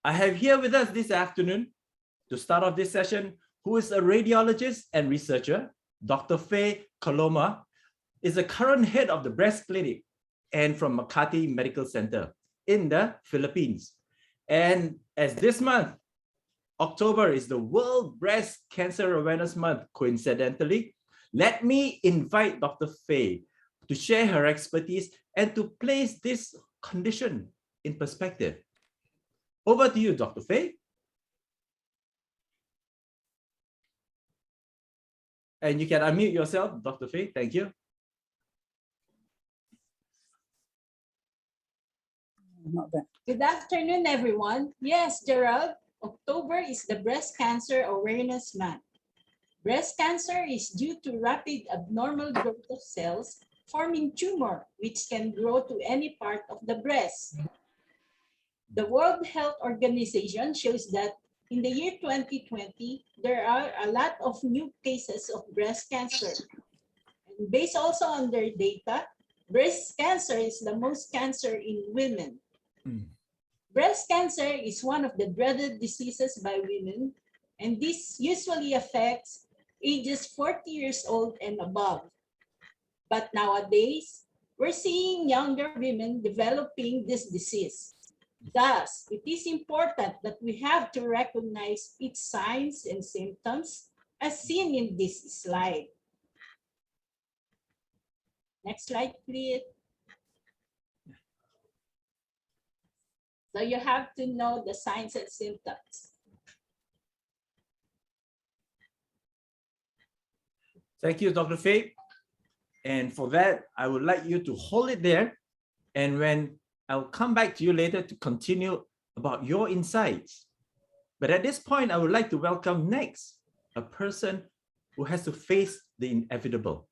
I have here with us this afternoon, to start off this session, who is a radiologist and researcher. Dr. Faye Coloma is the current head of the breast clinic and from Makati Medical Center in the Philippines. And as this month, October is the World Breast Cancer Awareness Month, coincidentally, let me invite Dr. Faye to share her expertise and to place this condition in perspective. Over to you, Dr. Faye. And you can unmute yourself, Dr. Faye. Thank you. Good afternoon, everyone. Yes, Gerald, October is the Breast Cancer Awareness Month. Breast cancer is due to rapid abnormal growth of cells forming tumor, which can grow to any part of the breast. The World Health Organization shows that in the year 2020, there are a lot of new cases of breast cancer. And based also on their data, breast cancer is the most cancer in women. Breast cancer is one of the dreaded diseases by women, and this usually affects ages 40 years old and above. But nowadays, we're seeing younger women developing this disease. Thus, it is important that we have to recognize its signs and symptoms as seen in this slide. Next slide, please. So you have to know the signs and symptoms. Thank you, Dr. Faye. And for that, I would like you to hold it there. And when I'll come back to you later to continue about your insights. But at this point, I would like to welcome next a person who has to face the inevitable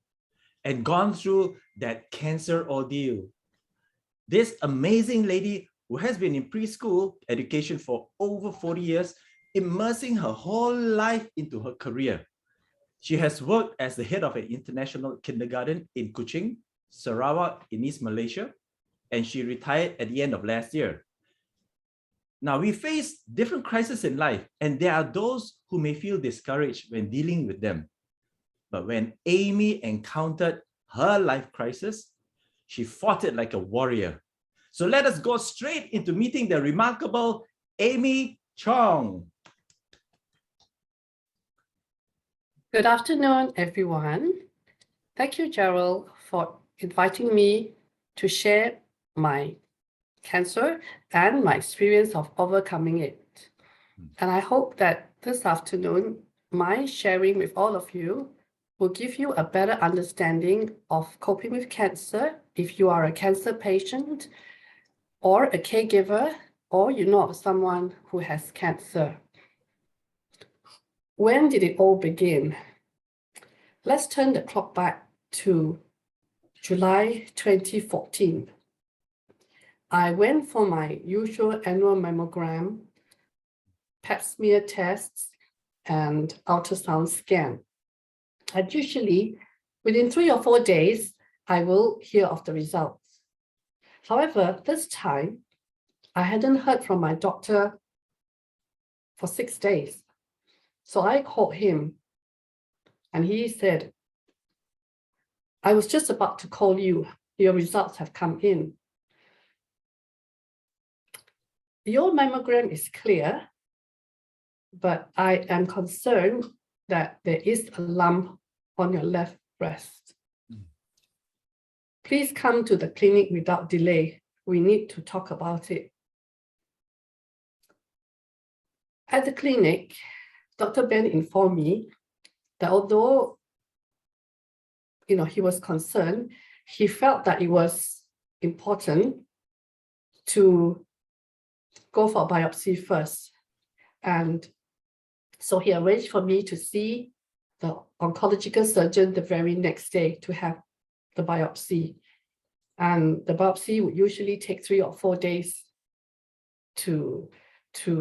and gone through that cancer ordeal. This amazing lady who has been in preschool education for over 40 years, immersing her whole life into her career. She has worked as the head of an international kindergarten in Kuching, Sarawak in East Malaysia, and she retired at the end of last year. Now, we face different crises in life, and there are those who may feel discouraged when dealing with them. But when Amy encountered her life crisis, she fought it like a warrior. So let us go straight into meeting the remarkable Amy Chong. Good afternoon, everyone. Thank you, Gerald, for inviting me to share my cancer and my experience of overcoming it. And I hope that this afternoon, my sharing with all of you will give you a better understanding of coping with cancer if you are a cancer patient or a caregiver, or you know of someone who has cancer. When did it all begin? Let's turn the clock back to July 2014. I went for my usual annual mammogram, pap smear tests, and ultrasound scan. And usually, within 3 or 4 days, I will hear of the results. However, this time, I hadn't heard from my doctor for 6 days. So I called him, and he said, I was just about to call you. Your results have come in. Your mammogram is clear, but I am concerned that there is a lump on your left breast. Please come to the clinic without delay. We need to talk about it. At the clinic, Dr. Ben informed me that although he was concerned, he felt that it was important to go for a biopsy first. And so he arranged for me to see the oncological surgeon the very next day to have the biopsy. And the biopsy would usually take 3 or 4 days to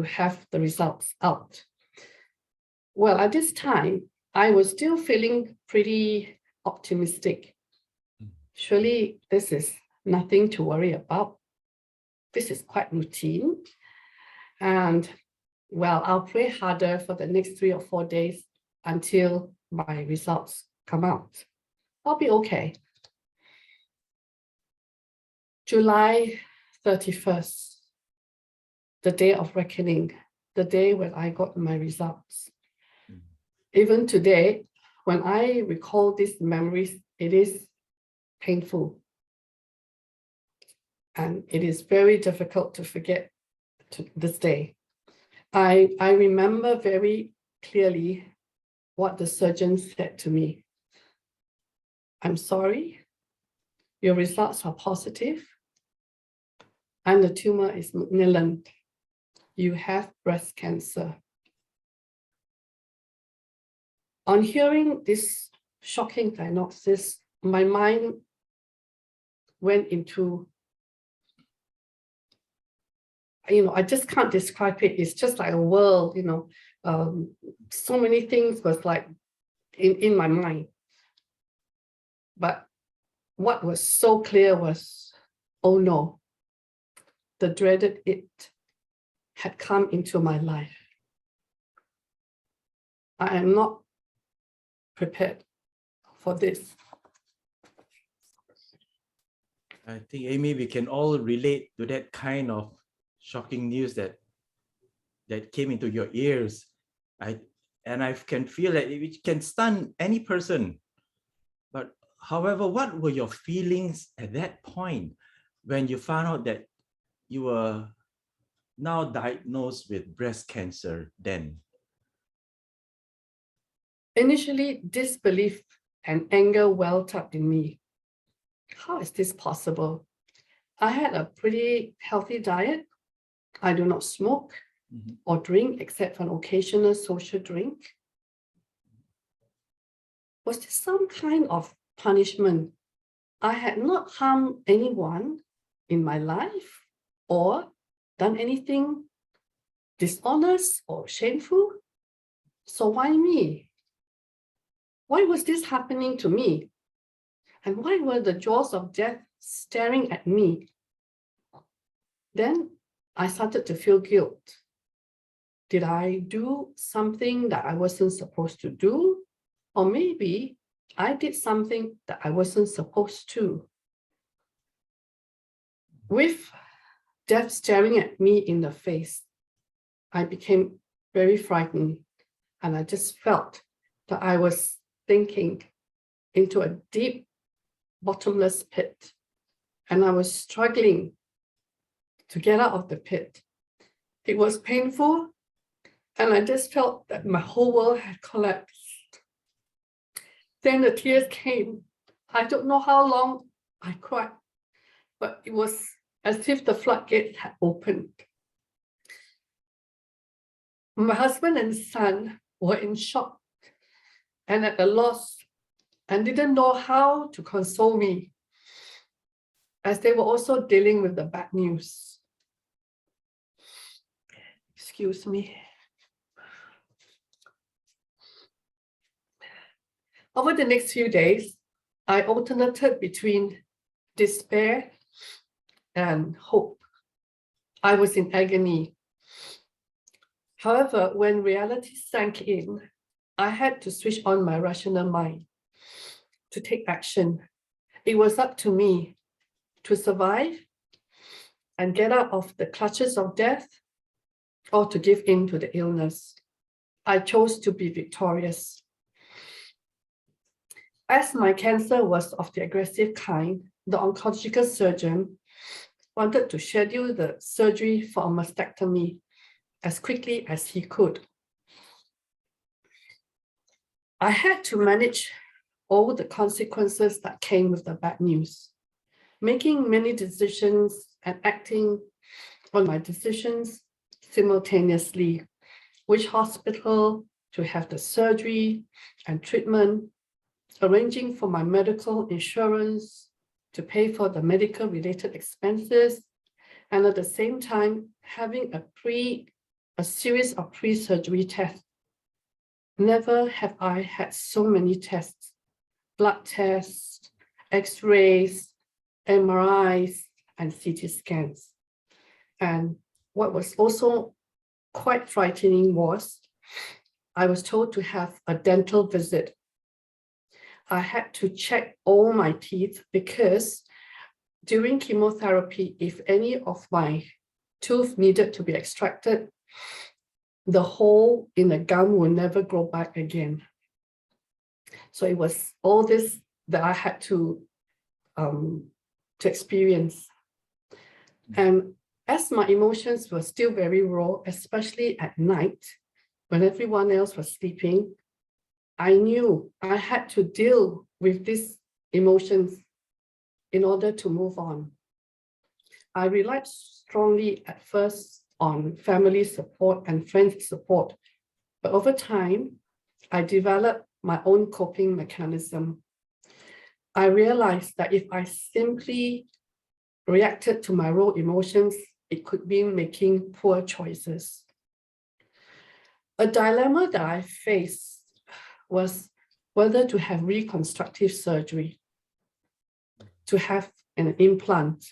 have the results out. Well, at this time, I was still feeling pretty optimistic. Surely this is nothing to worry about. This is quite routine. And well, I'll pray harder for the next 3 or 4 days until my results come out. I'll be okay. July 31st, the day of reckoning, the day when I got my results. Even today, when I recall these memories, it is painful. And it is very difficult to forget to this day. I remember very clearly what the surgeon said to me. I'm sorry, your results are positive, and the tumor is malignant. You have breast cancer. On hearing this shocking diagnosis, my mind went into, I just can't describe it. It's just like a world, so many things was like in my mind. But what was so clear was, oh no, the dreaded it had come into my life. I am not prepared for this. I think, Amy, we can all relate to that kind of shocking news that came into your ears. I can feel that it can stun any person. But however, what were your feelings at that point when you found out that you were now diagnosed with breast cancer then? Initially, disbelief and anger welled up in me. How is this possible? I had a pretty healthy diet. I do not smoke or drink except for an occasional social drink. Was this some kind of punishment? I had not harmed anyone in my life or done anything dishonest or shameful. So why me? Why was this happening to me? And why were the jaws of death staring at me? Then I started to feel guilt. Did I do something that I wasn't supposed to do? Or maybe I did something that I wasn't supposed to. With death staring at me in the face, I became very frightened, and I just felt that I was sinking into a deep, bottomless pit, and I was struggling to get out of the pit. It was painful, and I just felt that my whole world had collapsed. Then the tears came. I don't know how long I cried, but it was as if the floodgates had opened. My husband and son were in shock and at a loss and didn't know how to console me, as they were also dealing with the bad news. Excuse me. Over the next few days, I alternated between despair and hope. I was in agony. However, when reality sank in, I had to switch on my rational mind to take action. It was up to me to survive and get out of the clutches of death, or to give in to the illness. I chose to be victorious. As my cancer was of the aggressive kind, the oncological surgeon wanted to schedule the surgery for a mastectomy as quickly as he could. I had to manage all the consequences that came with the bad news, making many decisions and acting on my decisions simultaneously. Which hospital to have the surgery and treatment, arranging for my medical insurance to pay for the medical related expenses, and at the same time having a series of pre-surgery tests. Never have I had so many tests: blood tests, x-rays, MRIs, and CT scans. And what was also quite frightening was I was told to have a dental visit. I had to check all my teeth because during chemotherapy, if any of my tooth needed to be extracted, the hole in the gum will never grow back again. So it was all this that I had to experience. And as my emotions were still very raw, especially at night, when everyone else was sleeping, I knew I had to deal with these emotions in order to move on. I relied strongly at first on family support and friends support, but over time, I developed my own coping mechanism. I realized that if I simply reacted to my raw emotions, it could mean making poor choices. A dilemma that I faced was whether to have reconstructive surgery, to have an implant.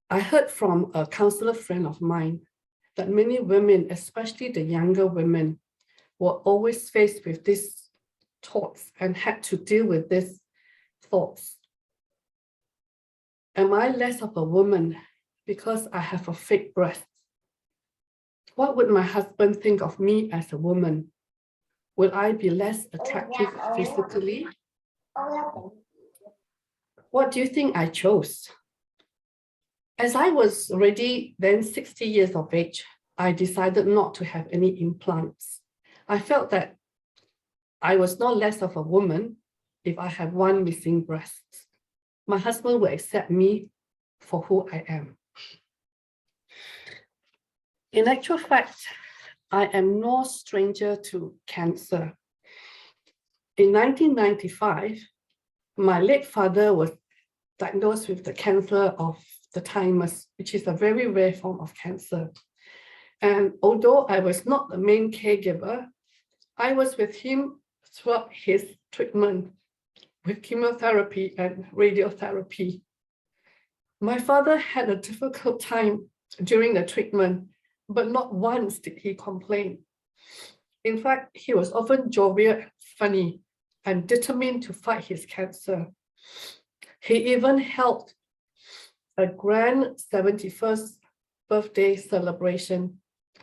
I heard from a counselor friend of mine that many women, especially the younger women, were always faced with these thoughts and had to deal with these thoughts. Am I less of a woman because I have a fake breast? What would my husband think of me as a woman? Will I be less attractive physically? What do you think I chose? As I was already then 60 years of age, I decided not to have any implants. I felt that I was not less of a woman if I had one missing breast. My husband will accept me for who I am. In actual fact, I am no stranger to cancer. In 1995, my late father was diagnosed with the cancer of the thymus, which is a very rare form of cancer. And although I was not the main caregiver, I was with him throughout his treatment with chemotherapy and radiotherapy. My father had a difficult time during the treatment, but not once did he complain. In fact, he was often jovial, funny, and determined to fight his cancer. He even held a grand 71st birthday celebration,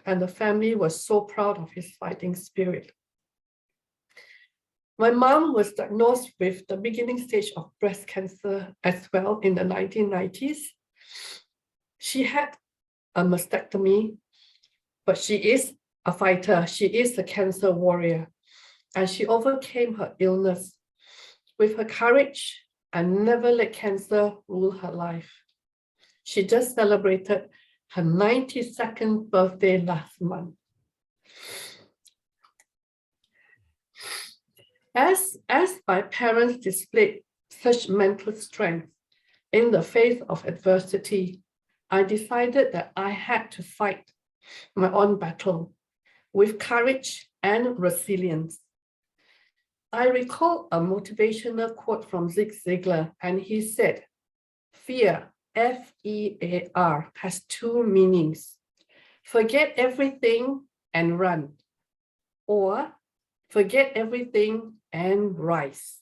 and the family was so proud of his fighting spirit. My mom was diagnosed with the beginning stage of breast cancer as well in the 1990s. She had a mastectomy, but she is a fighter. She is a cancer warrior, and she overcame her illness with her courage and never let cancer rule her life. She just celebrated her 92nd birthday last month. As my parents displayed such mental strength in the face of adversity, I decided that I had to fight my own battle with courage and resilience. I recall a motivational quote from Zig Ziglar, and he said, "Fear, F-E-A-R, has two meanings. Forget everything and run, or forget everything and rise."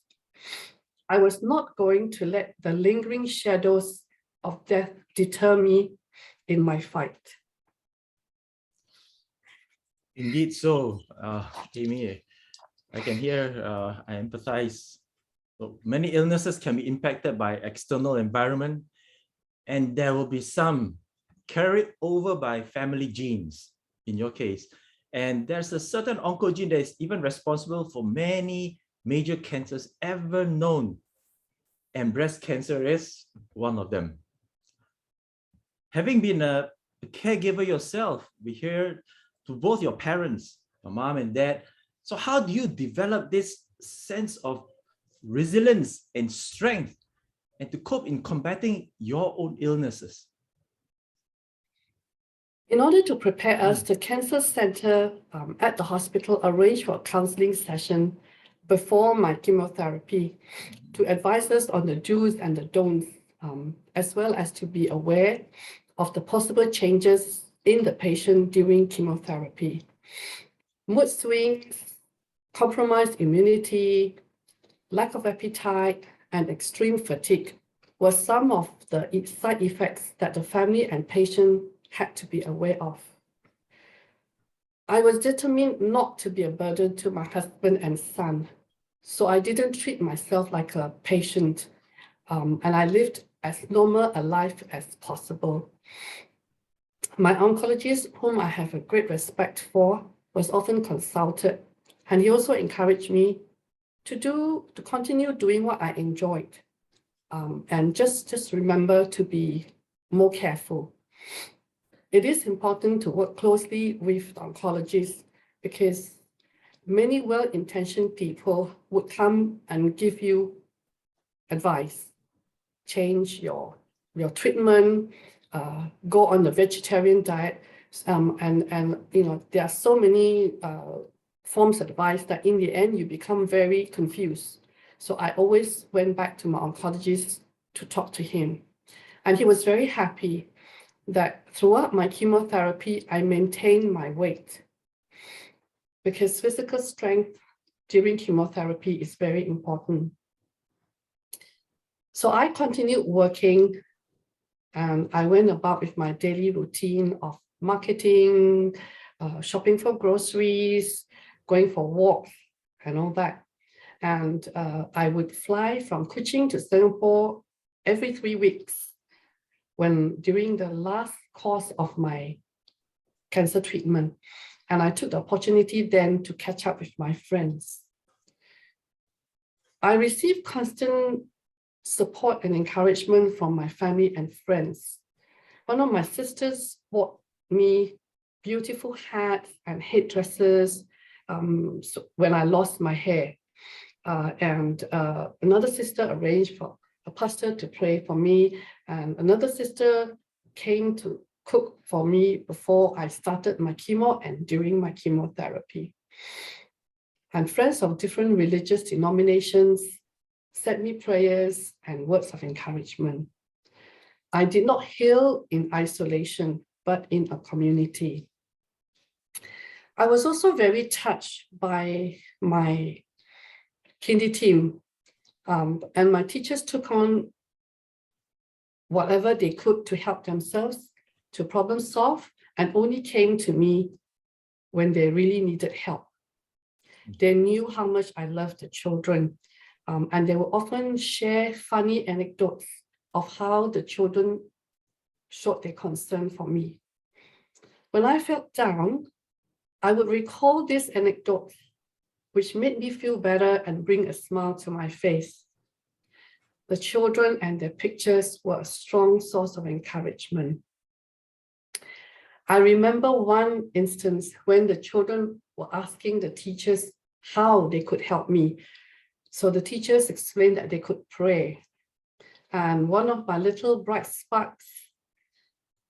I was not going to let the lingering shadows of death deter me in my fight. Indeed so, Amy. I can hear, I empathize. So many illnesses can be impacted by external environment, and there will be some carried over by family genes in your case. And there's a certain oncogene that is even responsible for many major cancers ever known. And breast cancer is one of them. Having been a caregiver yourself, we hear to both your parents, your mom and dad. So how do you develop this sense of resilience and strength and to cope in combating your own illnesses? In order to prepare us, the Cancer Center at the hospital arranged for a counseling session before my chemotherapy to advise us on the do's and the don'ts, as well as to be aware of the possible changes in the patient during chemotherapy. Mood swings, compromised immunity, lack of appetite, and extreme fatigue were some of the side effects that the family and patient had to be aware of. I was determined not to be a burden to my husband and son, so I didn't treat myself like a patient, and I lived as normal a life as possible. My oncologist, whom I have a great respect for, was often consulted, and he also encouraged me to continue doing what I enjoyed, and just remember to be more careful. It is important to work closely with oncologists because many well-intentioned people would come and give you advice, change your treatment, go on the vegetarian diet, and you know, there are so many forms of advice that in the end you become very confused. So I always went back to my oncologist to talk to him, and he was very happy that throughout my chemotherapy, I maintained my weight, because physical strength during chemotherapy is very important. So I continued working, and I went about with my daily routine of marketing, shopping for groceries, going for walks and all that. And I would fly from Kuching to Singapore every 3 weeks during the last course of my cancer treatment. And I took the opportunity then to catch up with my friends. I received constant support and encouragement from my family and friends. One of my sisters bought me beautiful hats and headdresses when I lost my hair. And another sister arranged for a pastor to pray for me, and another sister came to cook for me before I started my chemo and during my chemotherapy. And friends of different religious denominations sent me prayers and words of encouragement. I did not heal in isolation, but in a community. I was also very touched by my kindy team, and my teachers took on whatever they could to help themselves, to problem solve, and only came to me when they really needed help. They knew how much I loved the children, and they would often share funny anecdotes of how the children showed their concern for me. When I felt down, I would recall these anecdotes, which made me feel better and bring a smile to my face. The children and their pictures were a strong source of encouragement. I remember one instance when the children were asking the teachers how they could help me. So the teachers explained that they could pray. And one of my little bright sparks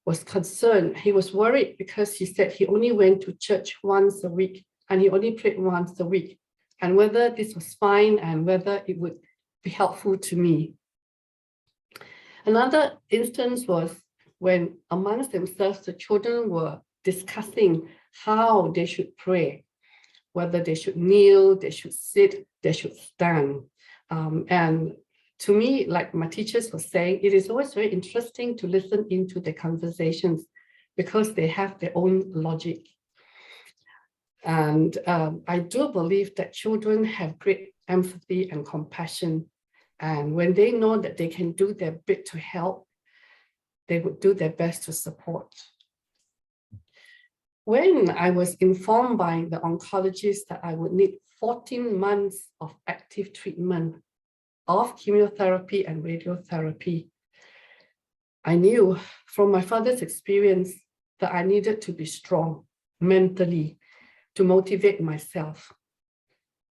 was concerned. He was worried because he said he only went to church once a week and he only prayed once a week, and whether this was fine and whether it would be helpful to me. Another instance was when amongst themselves, the children were discussing how they should pray, whether they should kneel, they should sit, they should stand. And to me, like my teachers were saying, it is always very interesting to listen into the conversations because they have their own logic. And I do believe that children have great empathy and compassion. And when they know that they can do their bit to help, they would do their best to support. When I was informed by the oncologist that I would need 14 months of active treatment of chemotherapy and radiotherapy, I knew from my father's experience that I needed to be strong mentally to motivate myself.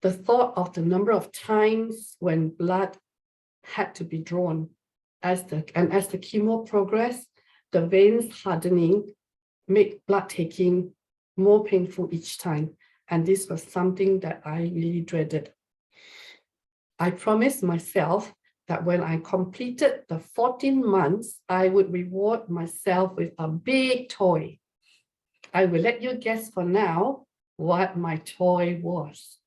The thought of the number of times when blood had to be drawn as the chemo progressed, the veins hardening made blood taking more painful each time. And this was something that I really dreaded. I promised myself that when I completed the 14 months, I would reward myself with a big toy. I will let you guess for now what my toy was.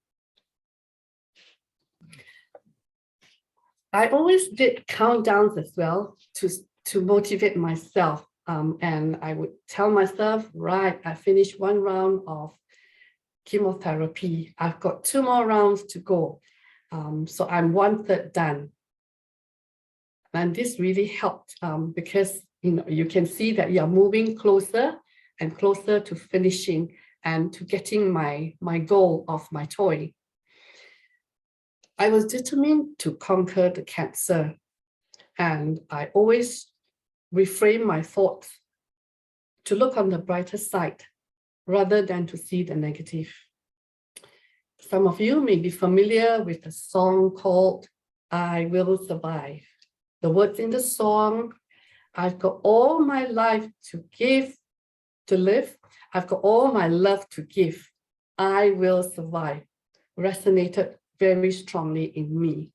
I always did countdowns as well to motivate myself. And I would tell myself, right, I finished 1 round of chemotherapy. I've got 2 more rounds to go. So I'm 1/3 done. And this really helped because you can see that you're moving closer and closer to finishing and to getting my goal of my toy. I was determined to conquer the cancer, and I always reframe my thoughts to look on the brighter side rather than to see the negative. Some of you may be familiar with a song called I Will Survive. The words in the song, I've got all my life to give, to live. I've got all my love to give. I will survive, resonated very strongly in me.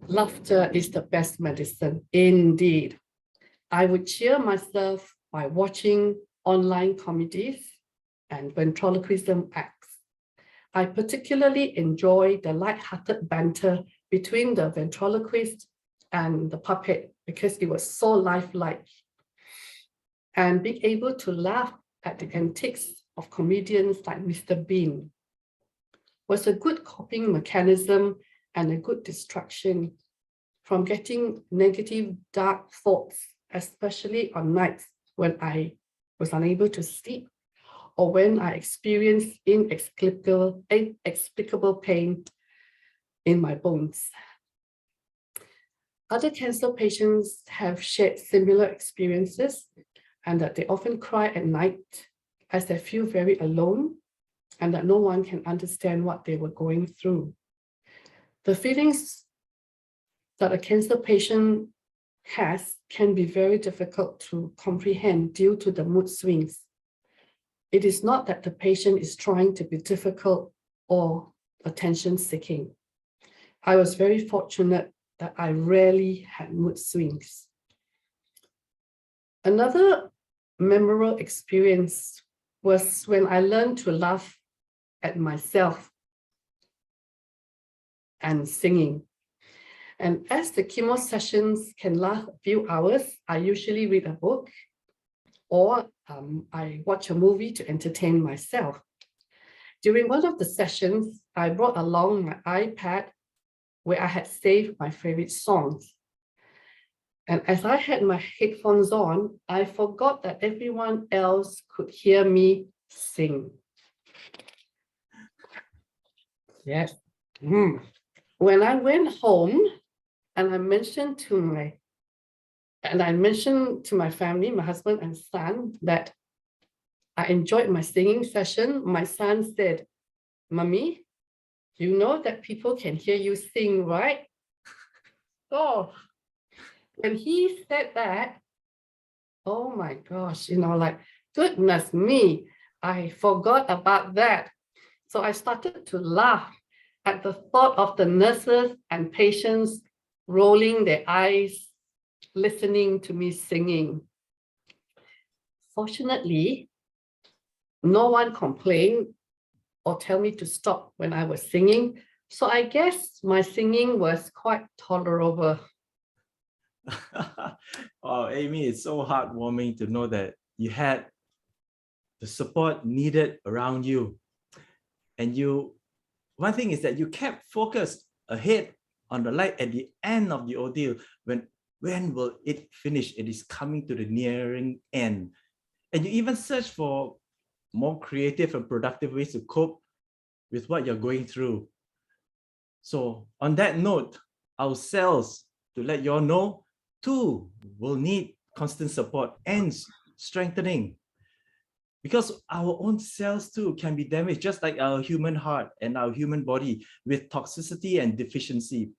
Laughter is the best medicine, indeed. I would cheer myself by watching online comedies and ventriloquism acts. I particularly enjoy the light-hearted banter between the ventriloquist and the puppet because it was so lifelike. And being able to laugh at the antics of comedians like Mr. Bean was a good coping mechanism and a good distraction from getting negative, dark thoughts, especially on nights when I was unable to sleep or when I experienced inexplicable pain in my bones. Other cancer patients have shared similar experiences and that they often cry at night as they feel very alone and that no one can understand what they were going through. The feelings that a cancer patient has can be very difficult to comprehend due to the mood swings. It is not that the patient is trying to be difficult or attention-seeking. I was very fortunate that I rarely had mood swings. Another memorable experience was when I learned to laugh at myself and singing. And as the chemo sessions can last a few hours, I usually read a book or I watch a movie to entertain myself. During one of the sessions, I brought along my iPad where I had saved my favorite songs. And as I had my headphones on, I forgot that everyone else could hear me sing. Yes. When I went home and I mentioned to my family, my husband and son, that I enjoyed my singing session, my son said, "Mommy, you know that people can hear you sing, right?" Oh, when he said that, oh my gosh, like, goodness me, I forgot about that. So I started to laugh at the thought of the nurses and patients rolling their eyes, listening to me singing. Fortunately, no one complained or tell me to stop when I was singing. So I guess my singing was quite tolerable. Oh, Amy, it's so heartwarming to know that you had the support needed around you. And one thing is that you kept focused ahead on the light at the end of the ordeal. When will it finish? It is coming to the nearing end. And you even search for more creative and productive ways to cope with what you're going through. So on that note, our cells, to let you all know, too, will need constant support and strengthening. Because our own cells too can be damaged, just like our human heart and our human body, with toxicity and deficiency.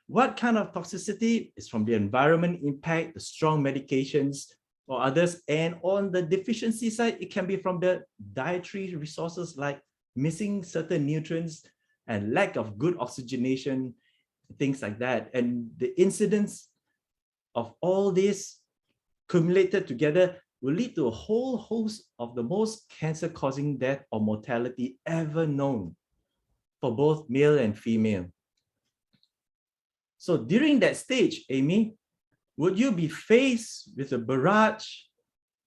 What kind of toxicity is from the environment impact, the strong medications or others, and on the deficiency side, it can be from the dietary resources like missing certain nutrients and lack of good oxygenation, things like that. And the incidence of all this cumulated together will lead to a whole host of the most cancer-causing death or mortality ever known for both male and female. So during that stage, Amy, would you be faced with a barrage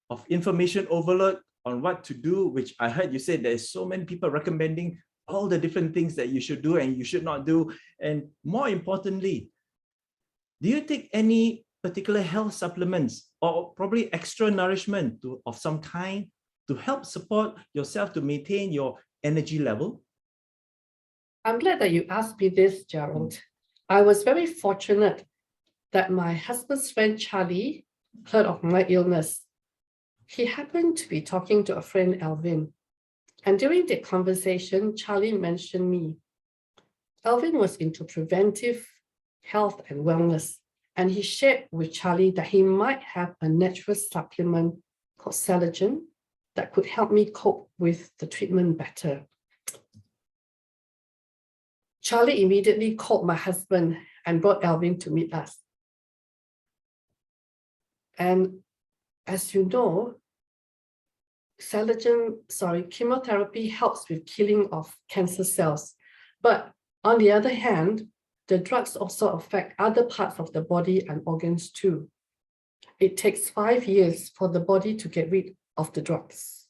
of information overload on what to do, which I heard you say there's so many people recommending all the different things that you should do and you should not do. And more importantly, do you take any particular health supplements or probably extra nourishment of some kind to help support yourself to maintain your energy level? I'm glad that you asked me this, Gerald. I was very fortunate that my husband's friend Charlie heard of my illness. He happened to be talking to a friend, Alvin. And during the conversation, Charlie mentioned me. Alvin was into preventive health and wellness, and he shared with Charlie that he might have a natural supplement called Selagen that could help me cope with the treatment better. Charlie immediately called my husband and brought Alvin to meet us. And as you know, chemotherapy helps with killing of cancer cells. But on the other hand, the drugs also affect other parts of the body and organs too. It takes 5 years for the body to get rid of the drugs.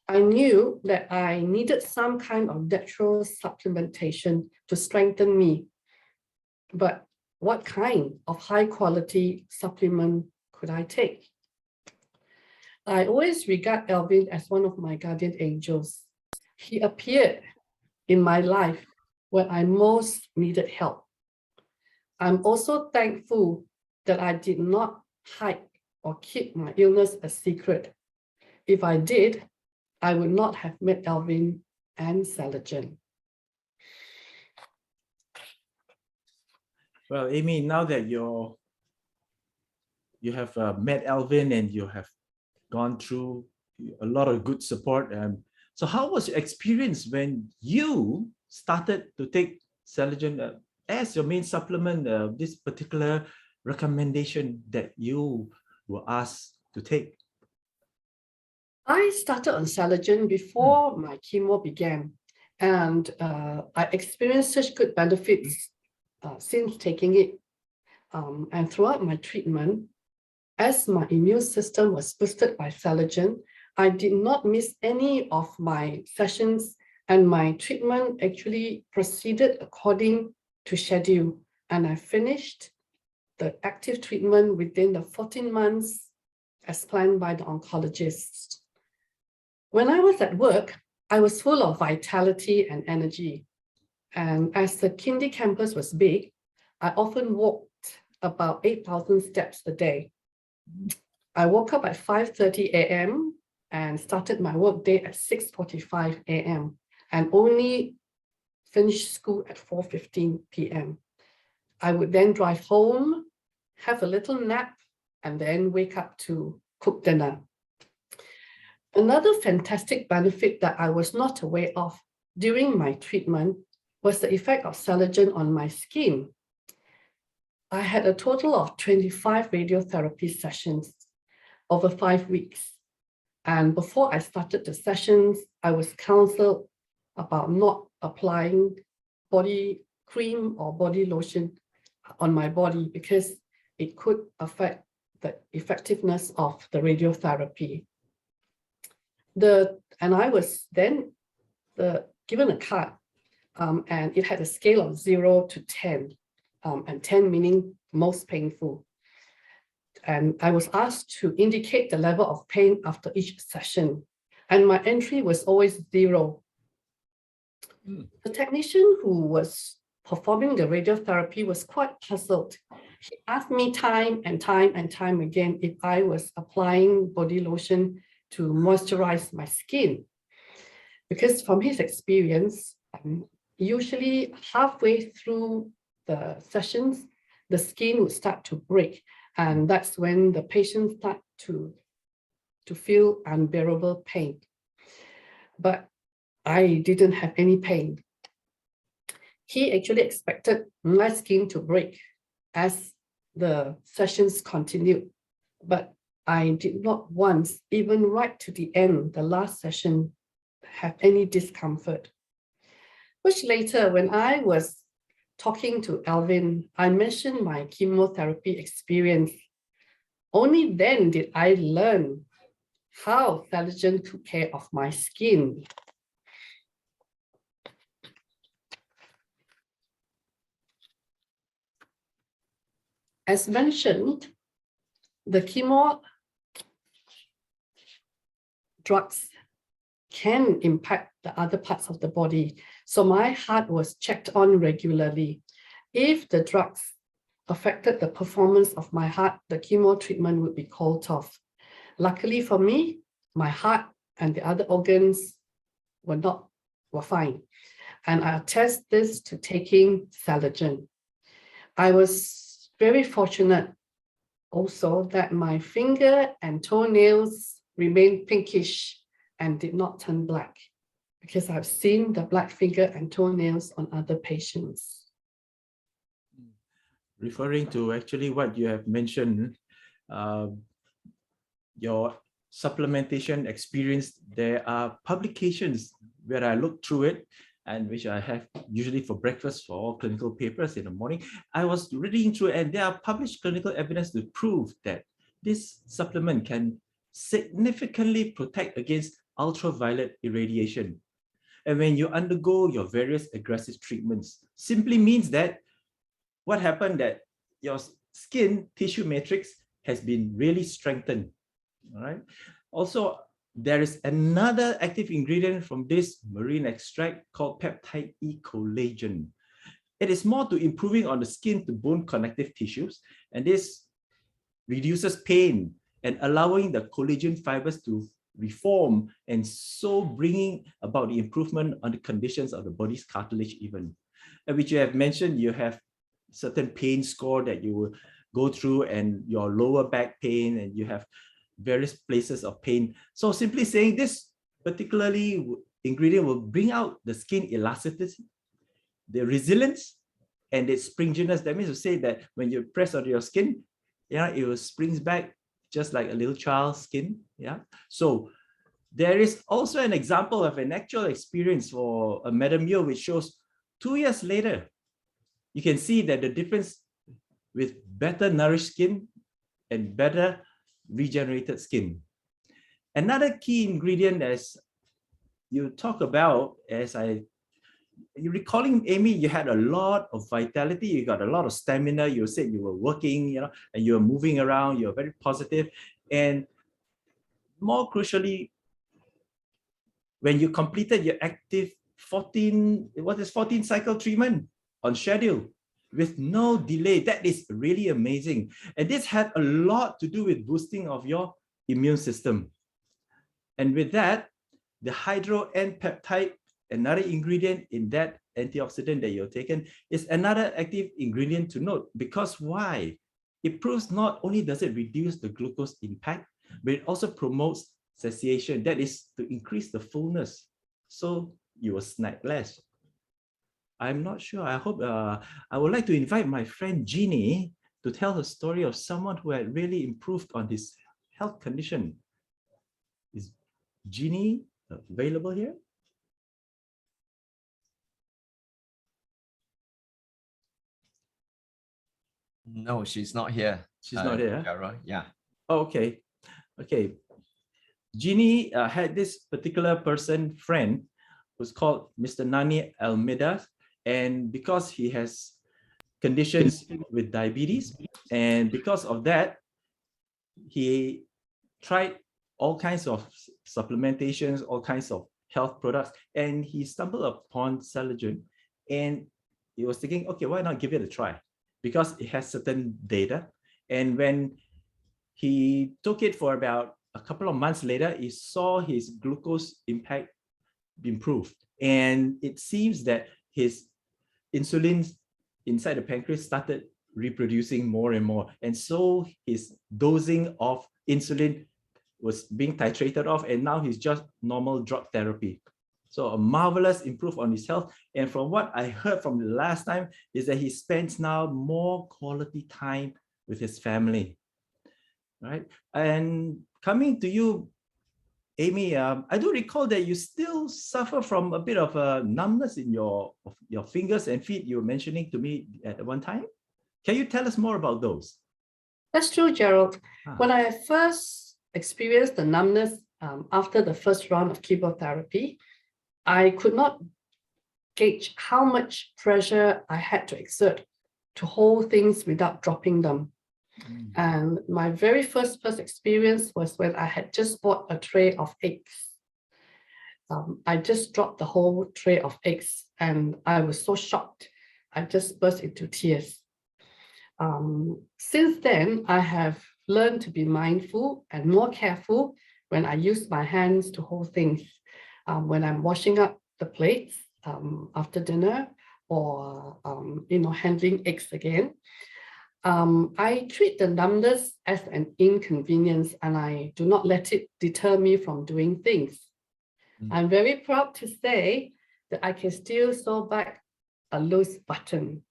I knew that I needed some kind of natural supplementation to strengthen me. But what kind of high quality supplement could I take? I always regard Alvin as one of my guardian angels. He appeared in my life when I most needed help. I'm also thankful that I did not hide or keep my illness a secret. If I did, I would not have met Alvin and Selagen. Well, Amy, now that you have met Alvin and you have gone through a lot of good support, so how was your experience when you started to take Selagen as your main supplement, this particular recommendation that you were asked to take? I started on Selagen before my chemo began, and I experienced such good benefits since taking it. And throughout my treatment, as my immune system was boosted by Selagen, I did not miss any of my sessions, and my treatment actually proceeded according to schedule. And I finished the active treatment within the 14 months as planned by the oncologist. When I was at work, I was full of vitality and energy. And as the Kindy campus was big, I often walked about 8,000 steps a day. I woke up at 5:30 a.m. and started my work day at 6:45 a.m. and only finished school at 4:15 p.m. I would then drive home, have a little nap, and then wake up to cook dinner. Another fantastic benefit that I was not aware of during my treatment was the effect of Selagen on my skin. I had a total of 25 radiotherapy sessions over 5 weeks. And before I started the sessions, I was counseled about not applying body cream or body lotion on my body because it could affect the effectiveness of the radiotherapy. And I was then given a card, and it had a scale of 0 to 10, and 10 meaning most painful. And I was asked to indicate the level of pain after each session, and my entry was always 0. The technician who was performing the radiotherapy was quite puzzled. He asked me time and time again if I was applying body lotion to moisturize my skin. Because from his experience, usually halfway through the sessions, the skin would start to break. And that's when the patient start to feel unbearable pain. But I didn't have any pain. He actually expected my skin to break as the sessions continued. But I did not once, even right to the end, the last session, have any discomfort. Which later, when I was talking to Alvin, I mentioned my chemotherapy experience. Only then did I learn how Thalagen took care of my skin. As mentioned, the chemo drugs can impact the other parts of the body. So my heart was checked on regularly. If the drugs affected the performance of my heart, the chemo treatment would be called off. Luckily for me, my heart and the other organs were fine. And I attest this to taking Thalagen. I was very fortunate also that my finger and toenails remained pinkish and did not turn black, because I've seen the black finger and toenails on other patients. Referring to actually what you have mentioned, your supplementation experience, there are publications where I look through it, and which I have usually for breakfast for all clinical papers in the morning. I was reading through, and there are published clinical evidence to prove that this supplement can significantly protect against ultraviolet irradiation. And when you undergo your various aggressive treatments, simply means that what happened that your skin tissue matrix has been really strengthened. All right. Also, there is another active ingredient from this marine extract called peptide E collagen. It is more to improving on the skin to bone connective tissues, and this reduces pain and allowing the collagen fibers to reform, and so bringing about the improvement on the conditions of the body's cartilage even. And which you have mentioned, you have certain pain score that you will go through, and your lower back pain, and you have various places of pain. So simply saying this particularly ingredient will bring out the skin elasticity, the resilience, and its springiness. That means to say that when you press on your skin, yeah, it will springs back just like a little child's skin. Yeah. So there is also an example of an actual experience for a Madam Yo, which shows 2 years later, you can see that the difference with better nourished skin and better regenerated skin. Another key ingredient, as you talk about, you're recalling, Amy, you had a lot of vitality, you got a lot of stamina, you said you were working, and you were moving around, you're very positive. And more crucially, when you completed your active 14 cycle treatment on schedule with no delay, that is really amazing. And this had a lot to do with boosting of your immune system. And with that, the hydro N peptide, another ingredient in that antioxidant that you're taken, is another active ingredient to note. Because why? It proves not only does it reduce the glucose impact, but it also promotes satiation. That is to increase the fullness, so you will snack less. I'm not sure. I hope I would like to invite my friend Jeannie to tell the story of someone who had really improved on his health condition. Is Jeannie available here? No, she's not here. She's not here. Gerald, yeah. Oh, okay. Okay. Jeannie had this particular friend who's called Mr. Nani Almeida. And because he has conditions with diabetes, and because of that, he tried all kinds of supplementations, all kinds of health products, and he stumbled upon Thalagen, and he was thinking, okay, why not give it a try? Because it has certain data. And when he took it for about a couple of months later, he saw his glucose impact improve. And it seems that his insulin inside the pancreas started reproducing more and more. And so his dosing of insulin was being titrated off, and now he's just normal drug therapy. So a marvelous improvement on his health. And from what I heard from the last time is that he spends now more quality time with his family. right? And coming to you, Amy, I do recall that you still suffer from a bit of a numbness in your fingers and feet. You were mentioning to me at one time. Can you tell us more about those? That's true, Gerald. Ah. When I first experienced the numbness after the first round of chemotherapy, I could not gauge how much pressure I had to exert to hold things without dropping them. And my very first experience was when I had just bought a tray of eggs. I just dropped the whole tray of eggs and I was so shocked. I just burst into tears. Since then, I have learned to be mindful and more careful when I use my hands to hold things. When I'm washing up the plates after dinner or, handling eggs again. I treat the numbness as an inconvenience and I do not let it deter me from doing things. I'm very proud to say that I can still sew back a loose button.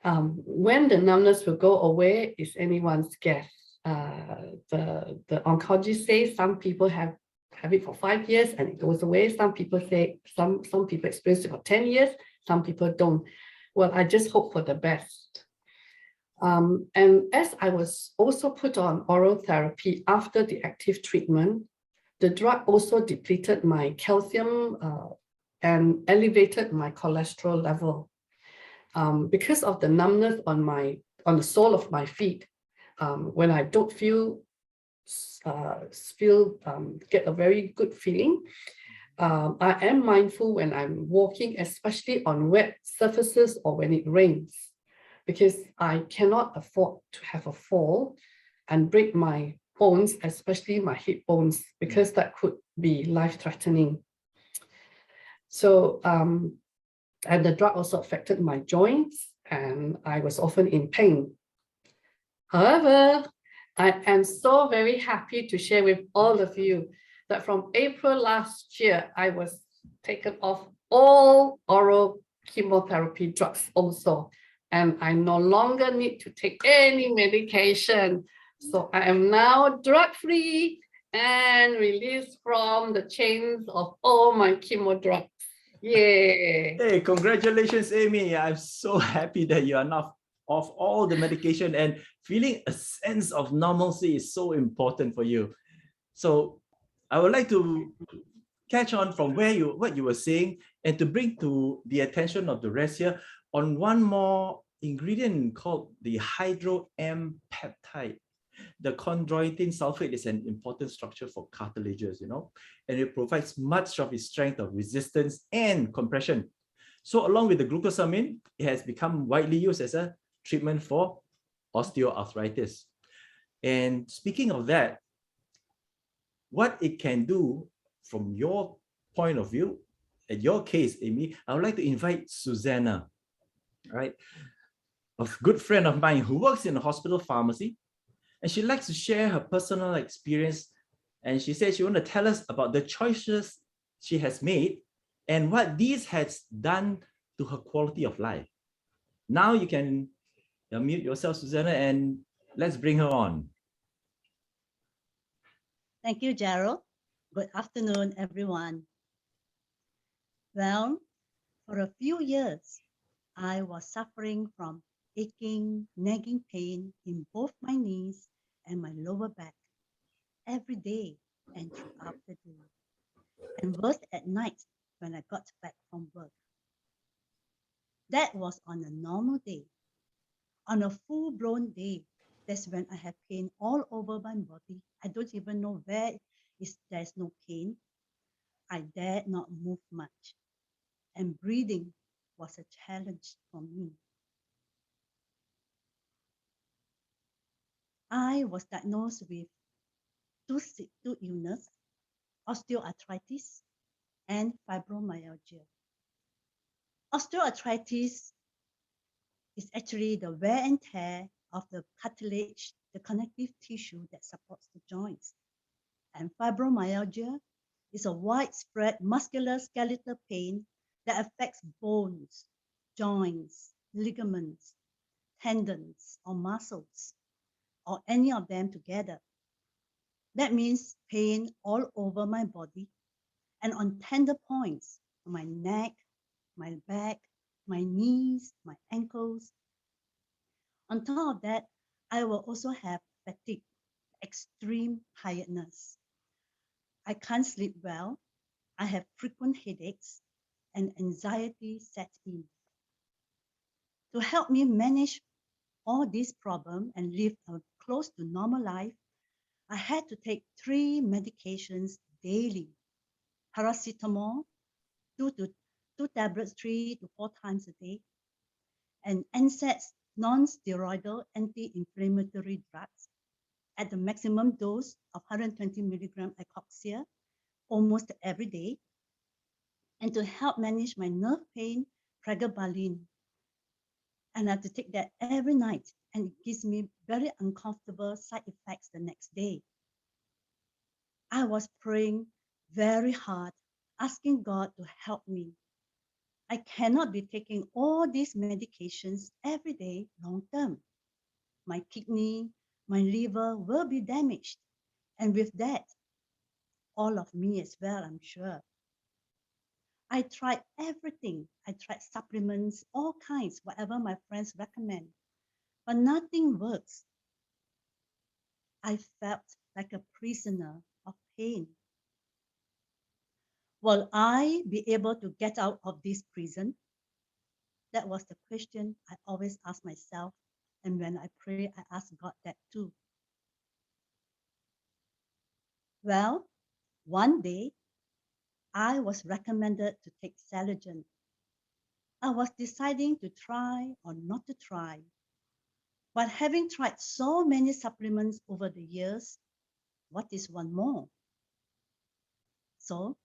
When the numbness will go away is anyone's guess. The oncologist says some people have it for 5 years and it goes away. Some people say some people experience it for 10 years, some people don't. Well, I just hope for the best. And as I was also put on oral therapy after the active treatment, the drug also depleted my calcium and elevated my cholesterol level. Because of the numbness on the sole of my feet, when I don't get a very good feeling, I am mindful when I'm walking, especially on wet surfaces or when it rains, because I cannot afford to have a fall and break my bones, especially my hip bones, because that could be life-threatening. So, and the drug also affected my joints and I was often in pain. However, I am so very happy to share with all of you that from April last year, I was taken off all oral chemotherapy drugs also. And I no longer need to take any medication. So I am now drug-free and released from the chains of all my chemo drugs. Yay! Hey, congratulations, Amy. I'm so happy that you are not off all the medication and feeling a sense of normalcy is so important for you. So I would like to catch on from what you were saying and to bring to the attention of the rest here on one more ingredient called the hydro-M peptide. The chondroitin sulfate is an important structure for cartilages, and it provides much of its strength of resistance and compression. So along with the glucosamine, it has become widely used as a treatment for osteoarthritis. And speaking of that, what it can do from your point of view, in your case, Amy, I would like to invite Susanna, right? A good friend of mine who works in a hospital pharmacy, and she likes to share her personal experience. And she said she wants to tell us about the choices she has made and what these has done to her quality of life. Now you can unmute yourself, Susanna, and let's bring her on. Thank you, Gerald. Good afternoon, everyone. Well, for a few years, I was suffering from aching, nagging pain in both my knees and my lower back every day and throughout the day, and worse at night when I got back from work. That was on a normal day. On a full-blown day, that's when I had pain all over my body. I don't even know where there's no pain. I dared not move much, and breathing was a challenge for me. I was diagnosed with two illnesses, osteoarthritis and fibromyalgia. Osteoarthritis is actually the wear and tear of the cartilage, the connective tissue that supports the joints. And fibromyalgia is a widespread musculoskeletal pain that affects bones, joints, ligaments, tendons, or muscles. or any of them together. That means pain all over my body and on tender points, my neck, my back, my knees, my ankles. On top of that, I will also have fatigue, extreme tiredness. I can't sleep well. I have frequent headaches and anxiety sets in. To help me manage all these problems and live a close to normal life, I had to take 3 medications daily. Paracetamol, 2 tablets 3 to 4 times a day, and NSAIDs, non-steroidal anti-inflammatory drugs at the maximum dose of 120 milligram Ikoxia almost every day. And to help manage my nerve pain, pregabalin. And I have to take that every night, and it gives me very uncomfortable side effects the next day. I was praying very hard, asking God to help me. I cannot be taking all these medications every day long term. My kidney, my liver will be damaged. And with that, all of me as well, I'm sure. I tried everything. I tried supplements, all kinds, whatever my friends recommend, but nothing works. I felt like a prisoner of pain. Will I be able to get out of this prison? That was the question I always ask myself. And when I pray, I ask God that too. Well, one day, I was recommended to take Saligen. I was deciding to try or not to try. But having tried so many supplements over the years, what is one more? So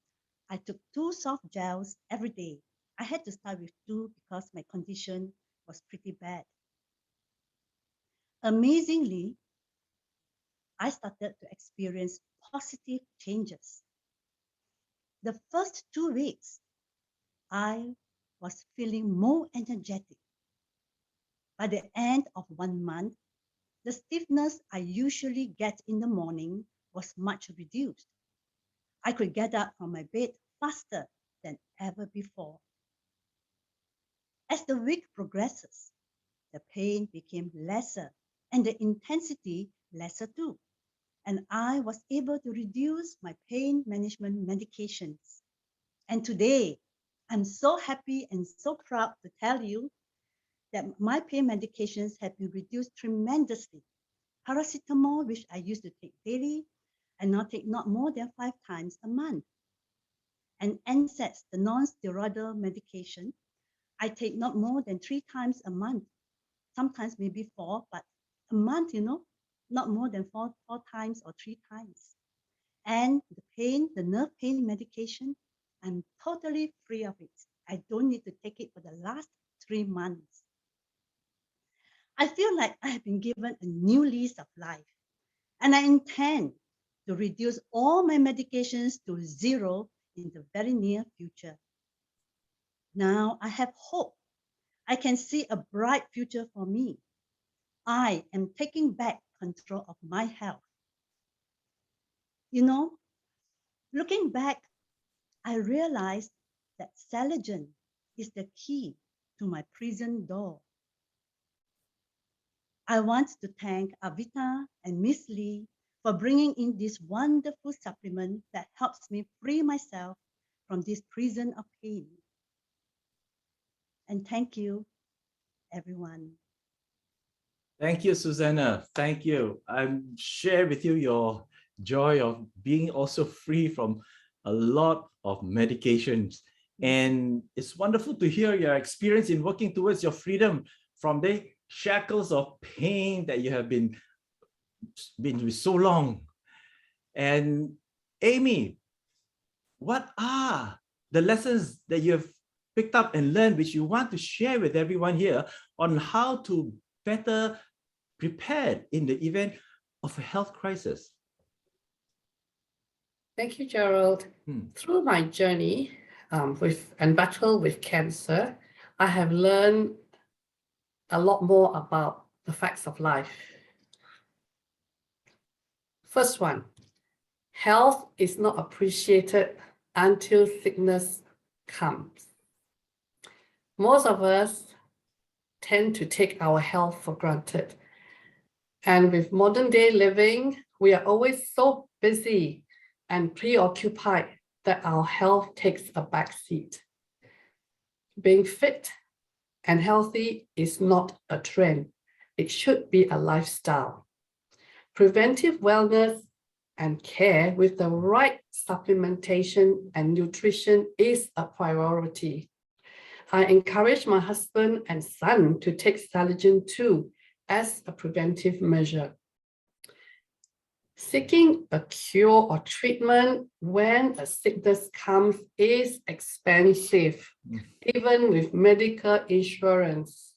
I took 2 soft gels every day. I had to start with 2 because my condition was pretty bad. Amazingly, I started to experience positive changes. The first 2 weeks, I was feeling more energetic. By the end of 1 month, the stiffness I usually get in the morning was much reduced. I could get up from my bed faster than ever before. As the week progresses, the pain became lesser and the intensity lesser too. And I was able to reduce my pain management medications. And today, I'm so happy and so proud to tell you that my pain medications have been reduced tremendously. Paracetamol, which I used to take daily, I now take not more than 5 times a month. And NSAIDs, the non-steroidal medication, I take not more than 3 times a month, sometimes maybe 4, but a month, not more than four times or 3 times. And the nerve pain medication, I'm totally free of it. I don't need to take it for the last 3 months. I feel like I have been given a new lease of life, and I intend to reduce all my medications to 0 in the very near future. Now I have hope. I can see a bright future for me. I am taking back control of my health. Looking back, I realized that Saligen is the key to my prison door. I want to thank Avita and Miss Lee for bringing in this wonderful supplement that helps me free myself from this prison of pain. And thank you, everyone. Thank you, Susanna. Thank you. I share with you your joy of being also free from a lot of medications. And it's wonderful to hear your experience in working towards your freedom from the shackles of pain that you have been with so long. And Amy, what are the lessons that you have picked up and learned which you want to share with everyone here on how to better prepare in the event of a health crisis? Thank you, Gerald. Through my journey and battle with cancer, I have learned a lot more about the facts of life. First one, health is not appreciated until sickness comes. Most of us tend to take our health for granted. And with modern day living, we are always so busy and preoccupied that our health takes a backseat. Being fit and healthy is not a trend. It should be a lifestyle. Preventive wellness and care with the right supplementation and nutrition is a priority. I encourage my husband and son to take Saligen 2 as a preventive measure. Seeking a cure or treatment when a sickness comes is expensive, even with medical insurance.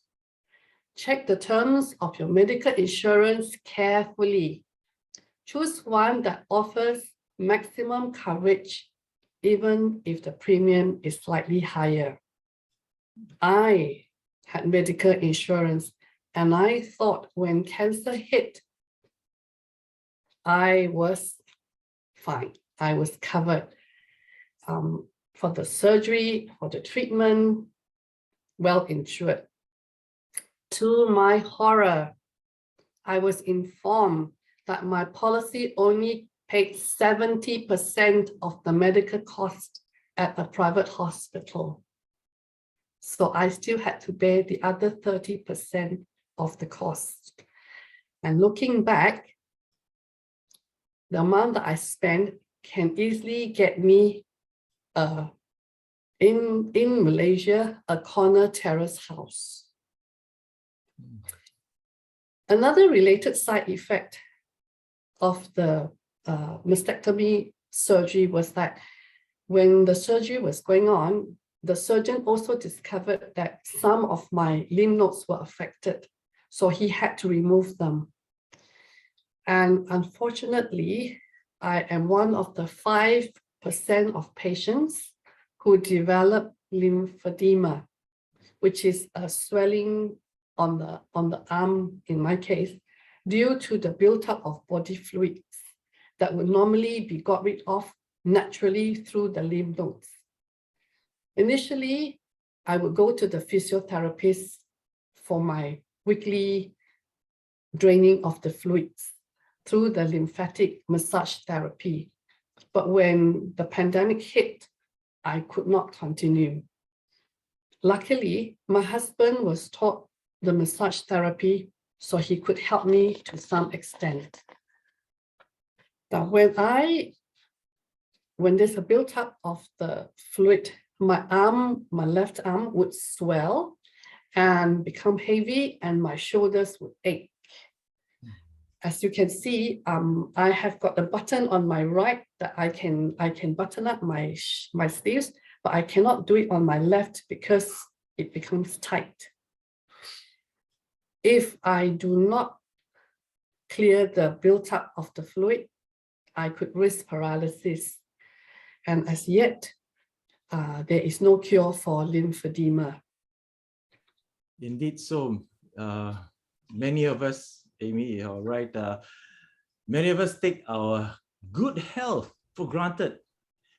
Check the terms of your medical insurance carefully. Choose one that offers maximum coverage, even if the premium is slightly higher. I had medical insurance, and I thought when cancer hit, I was fine. I was covered for the surgery, for the treatment, well insured. To my horror, I was informed that my policy only paid 70% of the medical cost at a private hospital. So I still had to pay the other 30% of the cost. And looking back, the amount that I spent can easily get me in Malaysia, a corner terrace house. Another related side effect of the mastectomy surgery was that when the surgery was going on, the surgeon also discovered that some of my lymph nodes were affected. So he had to remove them. And unfortunately, I am one of the 5% of patients who develop lymphedema, which is a swelling on the arm, in my case, due to the buildup of body fluids that would normally be got rid of naturally through the lymph nodes. Initially, I would go to the physiotherapist for my weekly draining of the fluids through the lymphatic massage therapy. But when the pandemic hit, I could not continue. Luckily, my husband was taught the massage therapy, so he could help me to some extent. Now, when there's a buildup of the fluid, my left arm would swell and become heavy, and my shoulders would ache. As you can see, I have got a button on my right that I can button up my sleeves, but I cannot do it on my left because it becomes tight. If I do not clear the buildup of the fluid, I could risk paralysis. And as yet, there is no cure for lymphedema. Indeed, so many of us, Amy, you're right. Many of us take our good health for granted,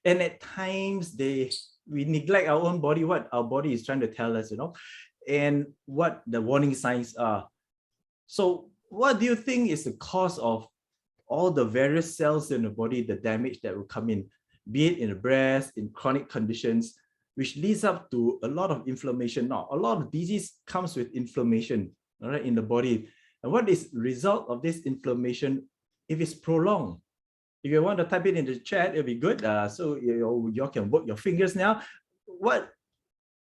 and at times we neglect our own body, what our body is trying to tell us, and what the warning signs are. So, what do you think is the cause of all the various cells in the body, the damage that will come in, be it in the breast, in chronic conditions, which leads up to a lot of inflammation? Now, a lot of disease comes with inflammation, all right, in the body. And what is the result of this inflammation if it's prolonged? If you want to type it in the chat, it'll be good. So you can work your fingers now. What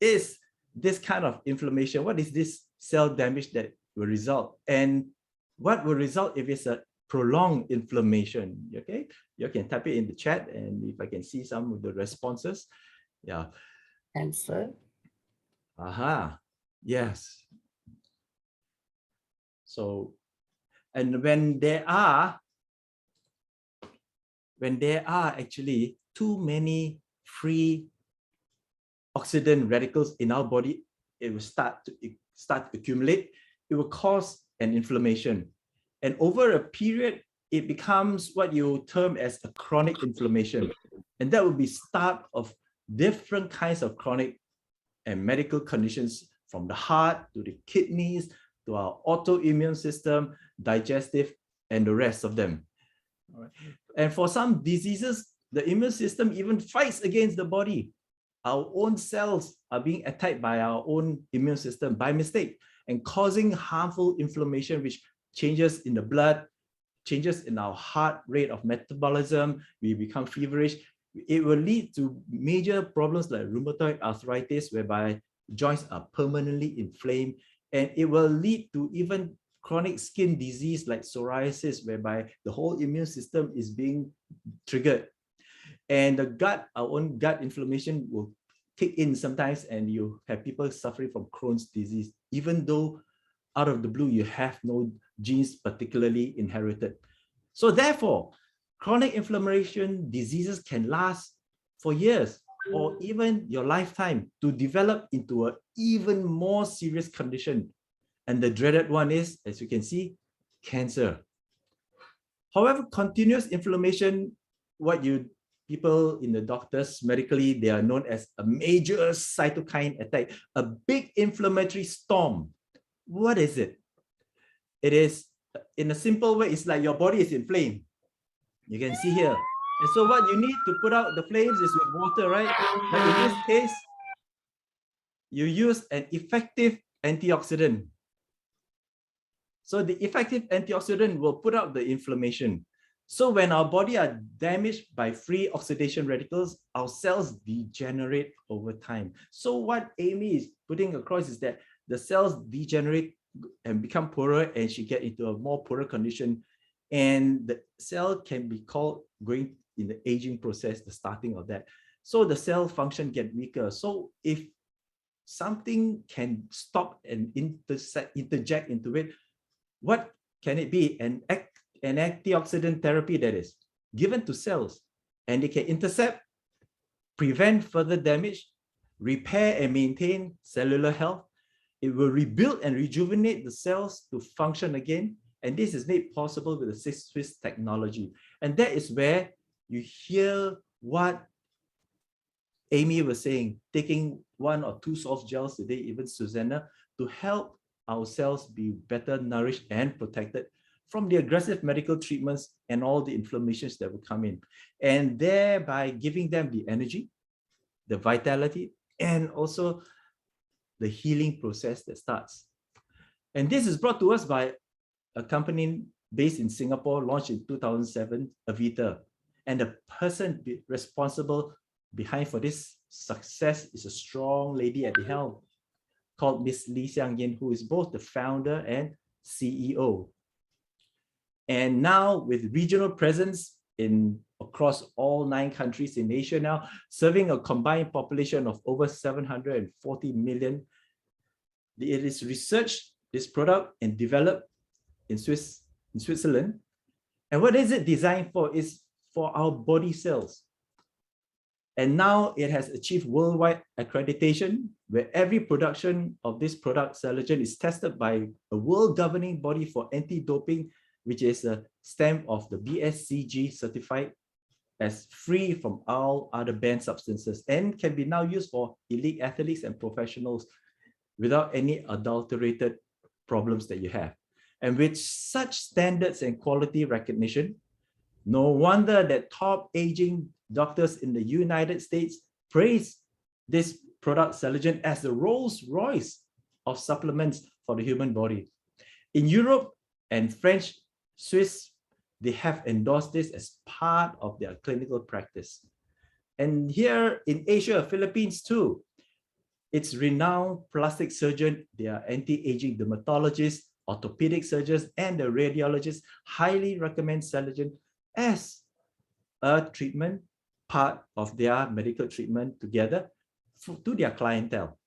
is this kind of inflammation? What is this cell damage that will result? And what will result if it's a prolonged inflammation? Okay, you can type it in the chat, and if I can see some of the responses. Yeah. Answer. Aha. Yes. So, and when there are actually too many free oxidant radicals in our body, it will start to accumulate. It will cause an inflammation, and over a period, it becomes what you term as a chronic inflammation. And that will be start of different kinds of chronic and medical conditions, from the heart to the kidneys to our autoimmune system, digestive, and the rest of them. All right. And for some diseases, the immune system even fights against the body. Our own cells are being attacked by our own immune system by mistake and causing harmful inflammation, which changes in the blood, changes in our heart rate of metabolism. We become feverish. It will lead to major problems like rheumatoid arthritis, whereby joints are permanently inflamed, and it will lead to even chronic skin disease like psoriasis, whereby the whole immune system is being triggered. And the gut, our own gut inflammation will kick in sometimes, and you have people suffering from Crohn's disease, even though out of the blue you have no genes particularly inherited. So therefore, chronic inflammation diseases can last for years or even your lifetime to develop into an even more serious condition. And the dreaded one is, as you can see, cancer. However, continuous inflammation, what you people in the doctors, medically, they are known as a major cytokine attack, a big inflammatory storm. What is it? It is, in a simple way, it's like your body is inflamed. You can see here. And so what you need to put out the flames is with water, right? But in this case, you use an effective antioxidant. So the effective antioxidant will put out the inflammation. So when our body are damaged by free oxidation radicals, our cells degenerate over time. So what Amy is putting across is that the cells degenerate and become poorer, and she get into a more poorer condition. And the cell can be called going in the aging process, the starting of that. So the cell function get weaker. So if something can stop and interject into it, what can it be? An antioxidant therapy that is given to cells, and it can intercept, prevent further damage, repair and maintain cellular health. It will rebuild and rejuvenate the cells to function again. And this is made possible with the Swiss technology. And that is where you hear what Amy was saying, taking 1 or 2 soft gels a day, even Susanna, to help our cells be better nourished and protected from the aggressive medical treatments and all the inflammations that will come in. And thereby giving them the energy, the vitality, and also the healing process that starts. And this is brought to us by a company based in Singapore, launched in 2007, Avita. And the person responsible behind for this success is a strong lady at the helm called Miss Lee Xiang Yin, who is both the founder and CEO. And now with regional presence across all 9 countries in Asia now, serving a combined population of over 740 million, it is researched this product and developed in Switzerland. And what is it designed for? Is for our body cells. And now it has achieved worldwide accreditation, where every production of this product, Celogen, is tested by a world governing body for anti-doping, which is a stamp of the BSCG certified as free from all other banned substances, and can be now used for elite athletes and professionals without any adulterated problems that you have. And with such standards and quality recognition, no wonder that top aging doctors in the United States praise this product, Celogen, as the Rolls Royce of supplements for the human body. In Europe and French, Swiss, they have endorsed this as part of their clinical practice. And here in Asia, Philippines too, it's renowned plastic surgeon, they are anti-aging dermatologists, orthopedic surgeons, and the radiologists highly recommend Celogen as a treatment, part of their medical treatment together to their clientele.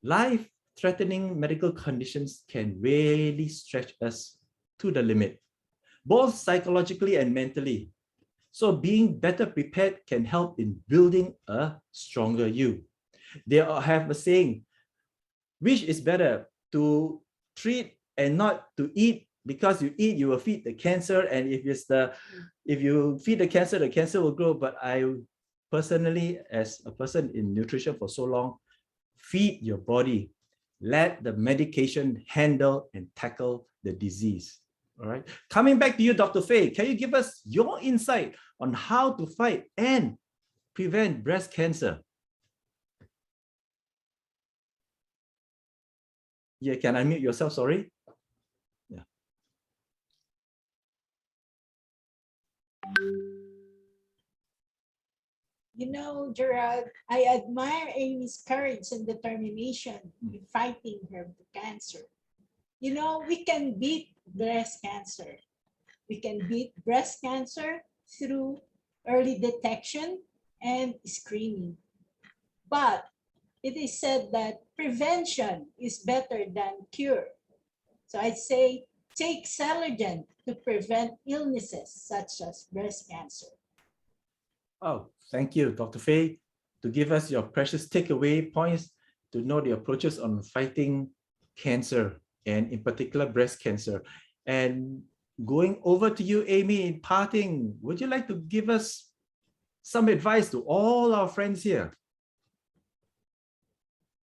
Life-threatening medical conditions can really stretch us to the limit, both psychologically and mentally. So being better prepared can help in building a stronger you. They have a saying, which is better, to treat and not to eat, because you eat, you will feed the cancer. And if you feed the cancer will grow. But I personally, as a person in nutrition for so long, feed your body. Let the medication handle and tackle the disease. All right. Coming back to you, Dr. Fay, can you give us your insight on how to fight and prevent breast cancer? Yeah, can I unmute yourself? Sorry. Yeah. You know, Gerald, I admire Amy's courage and determination in fighting her cancer. You know, we can beat breast cancer. We can beat breast cancer through early detection and screening. But it is said that prevention is better than cure. So I'd say take Celergen to prevent illnesses such as breast cancer. Oh, thank you, Dr. Fay, to give us your precious takeaway points to know the approaches on fighting cancer and in particular breast cancer. And going over to you, Amy, in parting, would you like to give us some advice to all our friends here?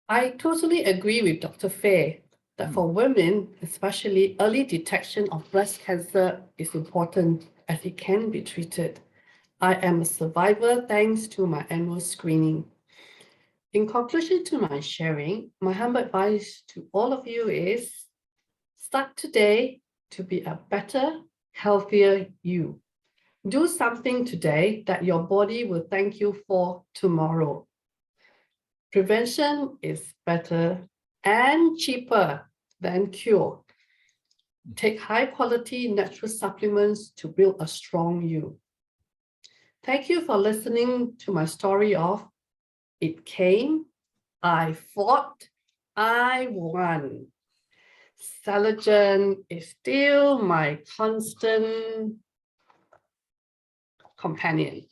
I totally agree with Dr. Fay that for women, especially early detection of breast cancer is important as it can be treated. I am a survivor thanks to my annual screening. In conclusion to my sharing, my humble advice to all of you is start today to be a better, healthier you. Do something today that your body will thank you for tomorrow. Prevention is better and cheaper than cure. Take high quality natural supplements to build a strong you. Thank you for listening to my story of it came, I fought, I won. Celergen is still my constant companion.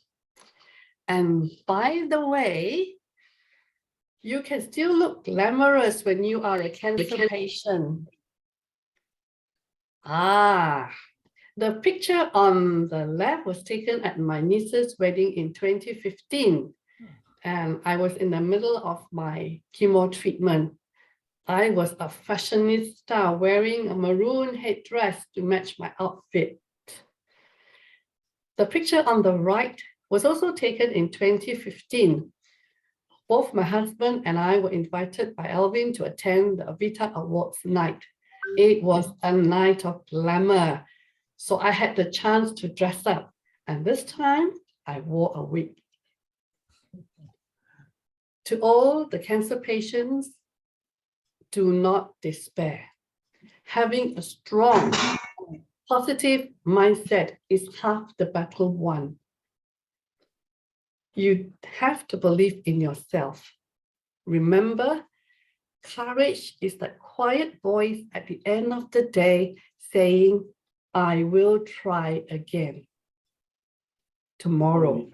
And by the way, you can still look glamorous when you are a cancer patient. The picture on the left was taken at my niece's wedding in 2015. And I was in the middle of my chemo treatment. I was a fashionista wearing a maroon headdress to match my outfit. The picture on the right was also taken in 2015. Both my husband and I were invited by Alvin to attend the Avita Awards night. It was a night of glamour. So I had the chance to dress up. And this time I wore a wig. To all the cancer patients, do not despair. Having a strong, positive mindset is half the battle won. You have to believe in yourself. Remember, courage is that quiet voice at the end of the day saying, I will try again tomorrow.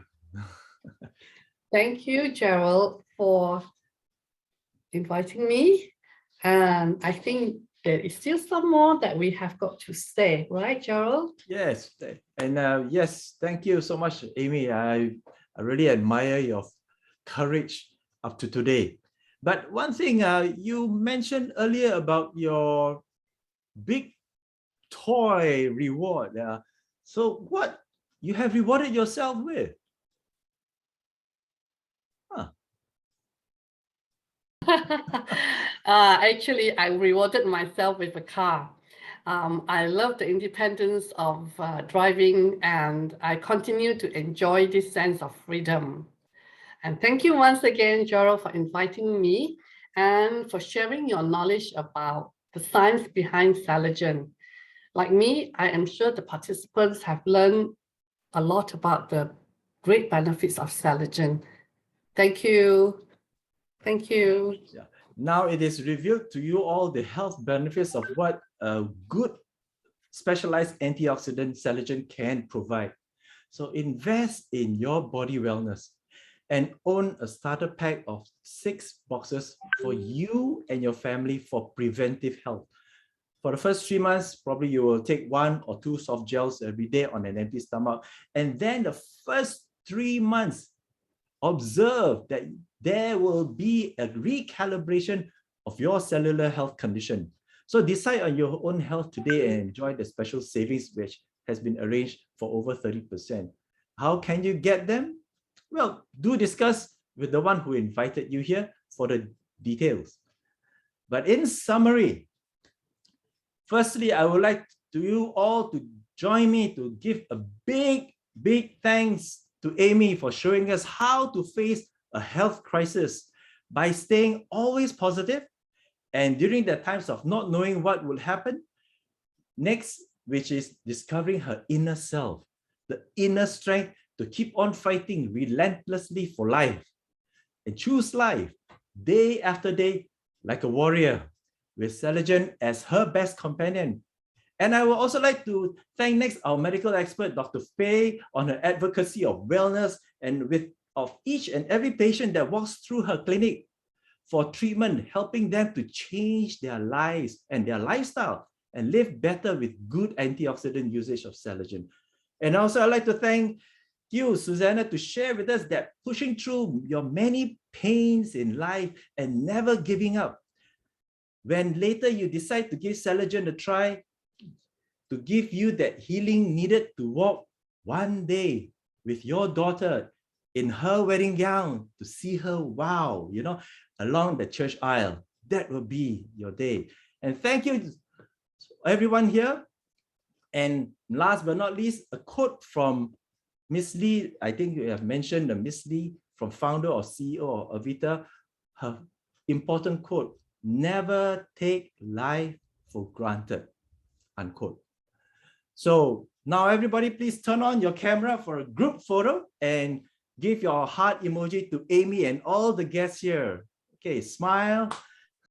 Thank you, Gerald, for inviting me. And I think there is still some more that we have got to say, right, Gerald? Yes, and yes, thank you so much, Amy. I really admire your courage up to today. But one thing you mentioned earlier about your big toy reward. So what you have rewarded yourself with? Actually, I rewarded myself with a car. I love the independence of driving, and I continue to enjoy this sense of freedom. And thank you once again, Gerald, for inviting me and for sharing your knowledge about the science behind Celergen. Like me, I am sure the participants have learned a lot about the great benefits of Celergen. Thank you. Thank you. Yeah. Now it is revealed to you all the health benefits of what a good specialized antioxidant Celergen can provide. So invest in your body wellness and own a starter pack of 6 boxes for you and your family for preventive health. For the first 3 months, probably you will take 1 or 2 soft gels every day on an empty stomach. And then the first 3 months, observe that there will be a recalibration of your cellular health condition. So decide on your own health today and enjoy the special savings which has been arranged for over 30%. How can you get them? Well, do discuss with the one who invited you here for the details. But in summary, firstly, I would like you all to join me to give a big thanks to Amy for showing us how to face a health crisis by staying always positive and during the times of not knowing what will happen. Next, which is discovering her inner self, the inner strength to keep on fighting relentlessly for life and choose life day after day like a warrior with Selagen as her best companion. And I would also like to thank next our medical expert, Dr. Faye, on her advocacy of wellness and of each and every patient that walks through her clinic for treatment, helping them to change their lives and their lifestyle and live better with good antioxidant usage of Selagen. And also I'd like to thank you, Susanna, to share with us that pushing through your many pains in life and never giving up. When later you decide to give Selagen a try, to give you that healing needed to walk one day with your daughter in her wedding gown, to see her, wow, along the church aisle. That will be your day. And thank you, everyone here. And last but not least, a quote from Miss Lee. I think you have mentioned the Miss Lee, from founder or CEO of Avita. Her important quote: "Never take life for granted," unquote. So now everybody please turn on your camera for a group photo and give your heart emoji to Amy and all the guests here. Okay, smile.